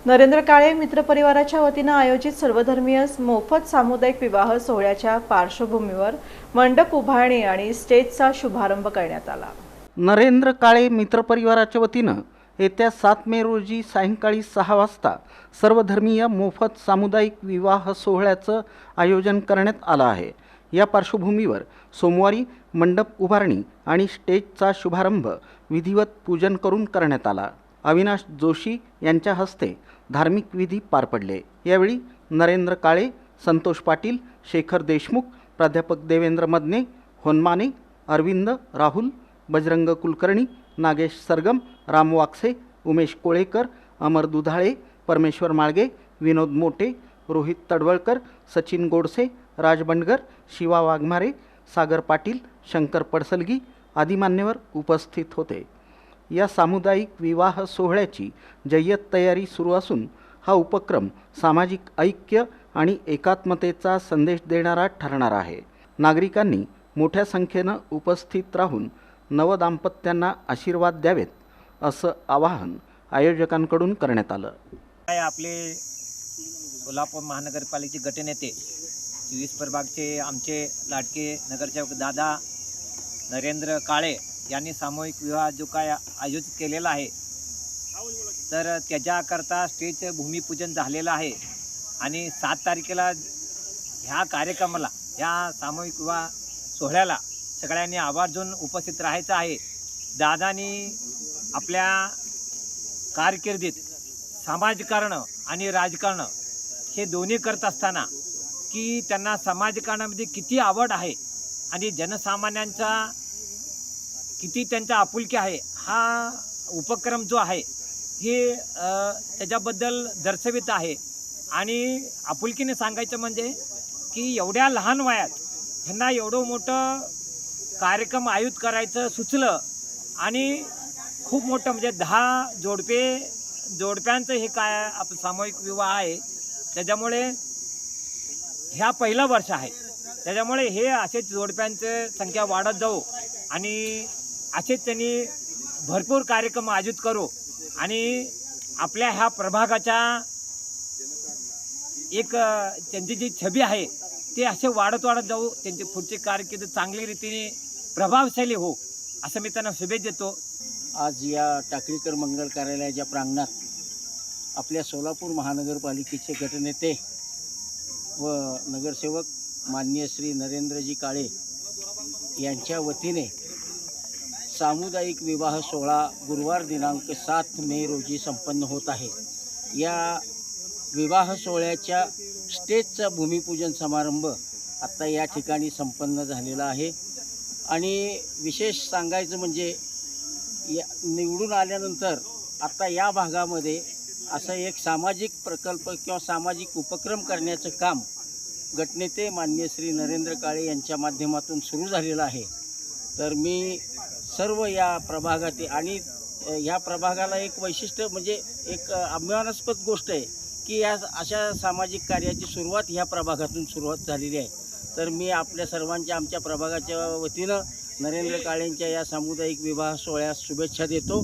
नरेंद्र काळे मित्रपरिवाराच्या वतीने आयोजित सर्वधर्मीय मोफत सामुदायिक विवाह सोहळ्याच्या पार्श्वभूमीवर मंडप उभारणी आणि स्टेजचा शुभारंभ करण्यात आला। नरेंद्र काळे मित्रपरिवाराच्या वतीनं येत्या 7 मे रोजी सायंकाळी 6 वाजता सर्वधर्मीय मोफत सामुदायिक विवाह सोहळ्याचं आयोजन करण्यात आलं आहे। या पार्श्वभूमीवर सोमवारी मंडप उभारणी आणि स्टेजचा शुभारंभ विधिवत पूजन करून करण्यात आला। अविनाश जोशी यांच्या हस्ते धार्मिक विधी पार पडले। यावेळी नरेंद्र काळे, संतोष पाटील, शेखर देशमुख, प्राध्यापक देवेंद्र मदने, होनमाने, अरविंद, राहुल, बजरंग कुलकर्णी, नागेश सरगम, राम वाकसे, उमेश कोळेकर, अमर दुधाळे, परमेश्वर माळगे, विनोद मोटे, रोहित तडवळकर, सचिन गोडसे, राज बंडगर, शिवा वाघमारे, सागर पाटील, शंकर पडसलगी आदी मान्यवर उपस्थित होते। या सामुदायिक विवाह सोहळ्याची जय्यत तयारी सुरू असून हा उपक्रम सामाजिक ऐक्य आणि एकात्मतेचा संदेश देणारा ठरणार आहे। नागरिकांनी मोठ्या संख्येनं उपस्थित राहून नवदाम्पत्यांना आशीर्वाद द्यावेत असं आवाहन आयोजकांकडून करण्यात आलं। आपले सोलापूर महानगरपालिकेचे गटनेते 24 प्रभागचे आमचे लाडके नगरसेवक दादा नरेंद्र काळे यांनी सामूहिक विवाह जो काय आयोजित केलेला आहे, तर त्याच्याकरता स्टेज भूमिपूजन झालेलं आहे आणि 7 तारखेला ह्या कार्यक्रमाला, ह्या सामूहिक विवाह सोहळ्याला सगळ्यांनी आवर्जून उपस्थित राहायचं आहे। दादांनी आपल्या कारकिर्दीत समाजकारण आणि राजकारण हे दोन्ही करत असताना की त्यांना समाजकारणामध्ये किती आवड आहे आणि जनसामान्यांचा किती त्यांचा आपुलकी आहे, हा उपक्रम जो आहे हे त्याच्याबद्दल दर्शवित आहे। आणि आपुलकीने सांगायचं म्हणजे की एवढ्या लहान वयात ह्यांना एवढं मोठं कार्यक्रम आयोजित करायचं सुचलं आणि खूप मोठं म्हणजे 10 जोडप्यांचं हे काय आपलं सामूहिक विवाह आहे, त्याच्यामुळे ह्या पहिलं वर्ष आहे। त्याच्यामुळे हे असेच जोडप्यांचं संख्या वाढत जाऊ आणि असेच त्यांनी भरपूर कार्यक्रम आयोजित करू आणि आपल्या ह्या प्रभागाच्या एक त्यांची जी छबी आहे ते असे वाढत जाऊ, त्यांची पुढची कारकीर्द चांगली रीतीने प्रभावशाली हो असं मी त्यांना शुभेच्छा देतो। आज या टाकळीकर मंगल कार्यालयाच्या प्रांगणात आपल्या सोलापूर महानगरपालिकेचे गटनेते व नगरसेवक माननीय श्री नरेंद्रजी काळे यांच्या वतीने सामुदायिक विवाह सोहळा गुरुवार दिनांक 7 मे रोजी संपन्न होत आहे। या विवाह सोहळ्याच्या स्टेजचा भूमिपूजन समारंभ आत्ता या ठिकाणी संपन्न झालेला आहे। आणि विशेष सांगायचं म्हणजे निवडून आल्यानंतर आता या भागामध्ये असं एक सामाजिक प्रकल्प किंवा सामाजिक उपक्रम करण्याचं काम गटनेते माननीय श्री नरेंद्र काळे यांच्या माध्यमातून सुरू झालेलं आहे। तर मी सर्व या प्रभागातील आणि ह्या प्रभागाला एक वैशिष्ट्य म्हणजे एक अभिमानास्पद गोष्ट आहे की या अशा सामाजिक कार्याची सुरुवात ह्या प्रभागातून सुरुवात झालेली आहे। तर मी आपल्या सर्वांच्या आमच्या प्रभागाच्या वतीनं नरेंद्र काळेंच्या या सामुदायिक विवाह सोहळ्यास शुभेच्छा देतो।